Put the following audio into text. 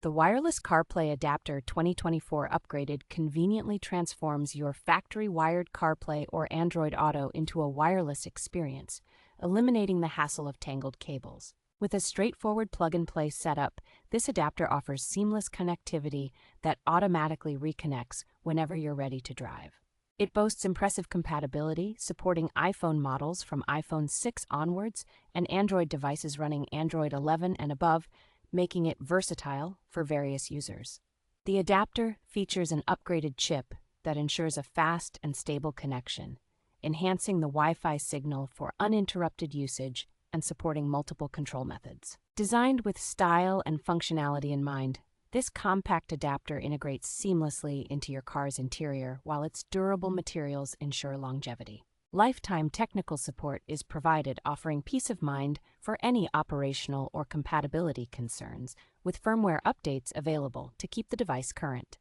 The Wireless CarPlay Adapter 2024 upgraded conveniently transforms your factory-wired CarPlay or Android Auto into a wireless experience, eliminating the hassle of tangled cables. With a straightforward plug-and-play setup, this adapter offers seamless connectivity that automatically reconnects whenever you're ready to drive. It boasts impressive compatibility, supporting iPhone models from iPhone 6 onwards and Android devices running Android 11 and above, making it versatile for various users. The adapter features an upgraded chip that ensures a fast and stable connection, enhancing the Wi-Fi signal for uninterrupted usage and supporting multiple control methods. Designed with style and functionality in mind, this compact adapter integrates seamlessly into your car's interior, while its durable materials ensure longevity. Lifetime technical support is provided, offering peace of mind for any operational or compatibility concerns, with firmware updates available to keep the device current.